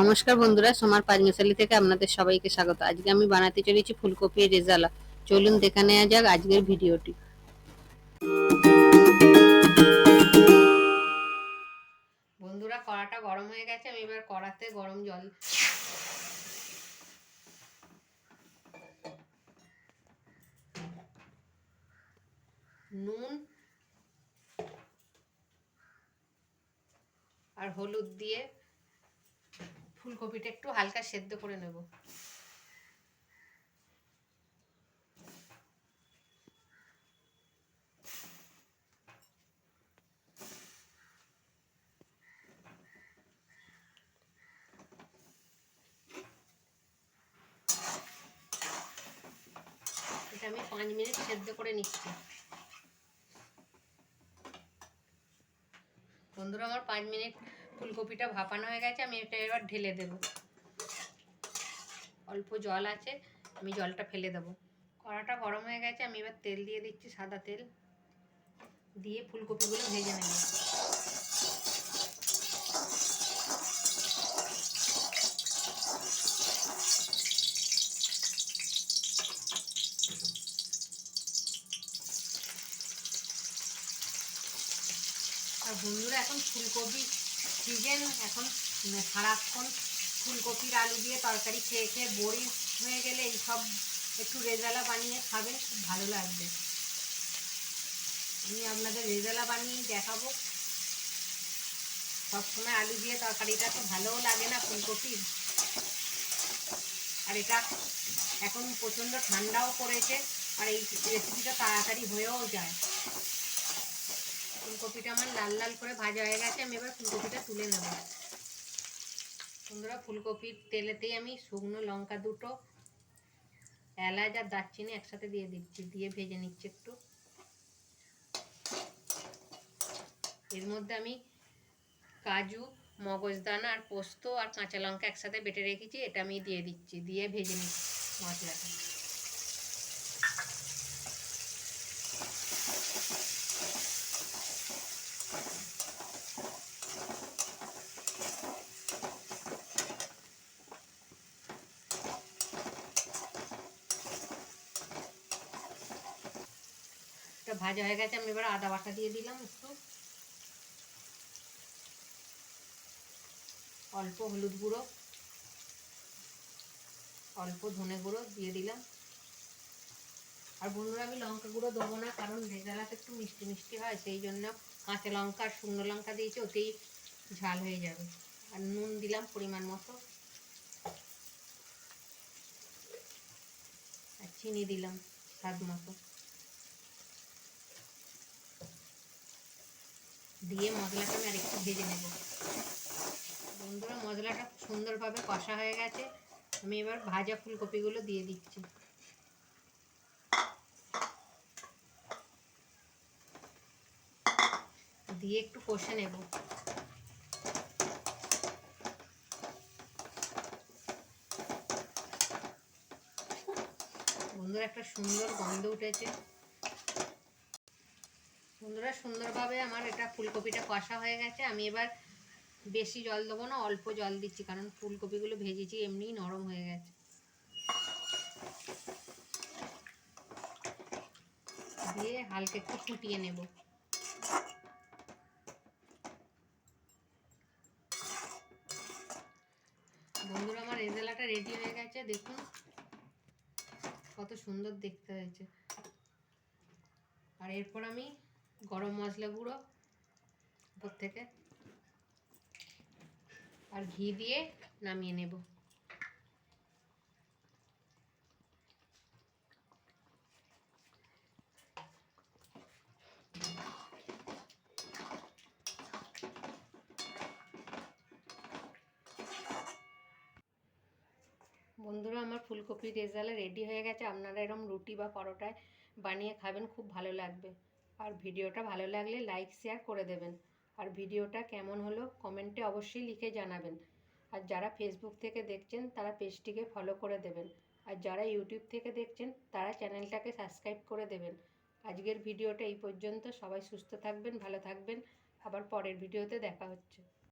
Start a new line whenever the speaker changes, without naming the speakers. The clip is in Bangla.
নমস্কার বন্ধুরা, সোমার পাঁচমিশালি থেকে আপনাদের সবাইকে স্বাগত। আজকে আমি বানাতে চলেছি ফুলকপির রেজালা। চলুন দেখে নেওয়া যাক আজকের ভিডিওটি। বন্ধুরা, কড়াটা গরম হয়ে গেছে। আমি এবার কড়াতে গরম জল, নুন আর হলুদ দিয়ে ফুলকপিটা একটু হালকা সেদ্ধ করে নেব। এটা আমি 5 মিনিট সেদ্ধ করে নিচ্ছি। বন্ধুরা, আমার 5 মিনিট ফুলকপিটা ভাপানো হয়ে গেছে। আমি এটা এবার ঢেলে দেব। অল্প জল আছে, আমি জলটা ফেলে দেবো। কড়াটা গরম হয়ে গেছে। আমি এবার তেল দিয়ে দিচ্ছি, সাদা তেল দিয়ে ফুলকপিগুলো ভেজে নেব। আর বন্ধুরা, এখন ফুলকপি সিজন, এখন সারাক্ষণ ফুলকপির আলু দিয়ে তরকারি খেয়ে খেয়ে বোরিং হয়ে গেলে এইসব একটু রেজালা বানিয়ে খাবেন, খুব ভালো লাগবে। আমি আপনাদের রেজালা বানিয়েই দেখাবো। সবসময় আলু দিয়ে তরকারিটা তো ভালোও লাগে না ফুলকপির। আর এটা এখন প্রচণ্ড ঠান্ডাও পড়েছে, আর এই রেসিপিটা তাড়াতাড়ি হয়েও যায়। ফুলকপিটা আমার লাল লাল করে ভাজা হয়ে গেছে। আমি এবার ফুলকপিটা তুলে নেব। বন্ধুরা, ফুলকপির তেলেতেই আমি শুকনো লঙ্কা দুটো, এলাচ আর দারচিনি একসাথে দিয়ে দিচ্ছি, দিয়ে ভেজে নিচ্ছি একটু। এর মধ্যে আমি কাজু, মগজদানা আর পোস্ত আর কাঁচা লঙ্কা একসাথে বেটে রেখেছি, এটা আমি দিয়ে দিচ্ছি, দিয়ে ভেজে নিচ্ছি মশলাটা। এটা ভাজা হয়ে গেছে। আমি এবার আদা বাটা দিয়ে দিলাম একটু, অল্প হলুদ গুঁড়ো, অল্প ধনে গুঁড়ো দিয়ে দিলাম। আর বন্ধুরা, আমি লঙ্কা গুঁড়ো দেবো না, কারণ রেজালাটা একটু মিষ্টি মিষ্টি হয়, সেই জন্য কাঁচা লঙ্কা আর শুকনো লঙ্কা দিয়েছি, ওতেই ঝাল হয়ে যাবে। আর নুন দিলাম পরিমাণ মতো, আর চিনি দিলাম স্বাদ মতো, দিয়ে মশলাটা আমি আরেকটু ভেজে নেব। বন্ধুরা, মশলাটা খুব সুন্দরভাবে কষা হয়ে গেছে। আমি এবার ভাজা ফুলকপিগুলো দিয়ে দিচ্ছি, দিয়ে একটু কষে নেব। বন্ধুরা, একটা সুন্দর গন্ধ উঠেছে। বন্ধুরা, সুন্দরভাবে আমার এটা ফুলকপিটা কষা হয়ে গেছে। আমি এবার বেশি জল দেবো না, অল্প জল দিচ্ছি, কারণ ফুলকপিগুলো ভেজেছি এমনিই নরম হয়ে গেছে। দিয়ে হালকা একটু ফুটিয়ে নেব। বন্ধুরা, আমার রেজালাটা রেডি হয়ে গেছে, দেখুন কত সুন্দর দেখতে হয়েছে। আর এরপর আমি গরম মশলা গুঁড়ো উপর থেকে আর ঘি দিয়ে নামিয়ে নেব। বন্ধুরা, আমার ফুলকপি রেজালা রেডি হয়ে গেছে। আপনারা এরকম রুটি বা পরোটায় বানিয়ে খাবেন, খুব ভালো লাগবে। আর ভিডিওটা ভালো লাগলে লাইক শেয়ার করে দেবেন। আর ভিডিওটা কেমন হলো কমেন্টে অবশ্যই লিখে জানাবেন। আর যারা ফেসবুক থেকে দেখছেন তারা পেজটিকে ফলো করে দেবেন। আর যারা ইউটিউব থেকে দেখছেন তারা চ্যানেলটাকে সাবস্ক্রাইব করে দেবেন। আজকের ভিডিওটা এই পর্যন্ত। সবাই সুস্থ থাকবেন, ভালো থাকবেন। আবার পরের ভিডিওতে দেখা হচ্ছে।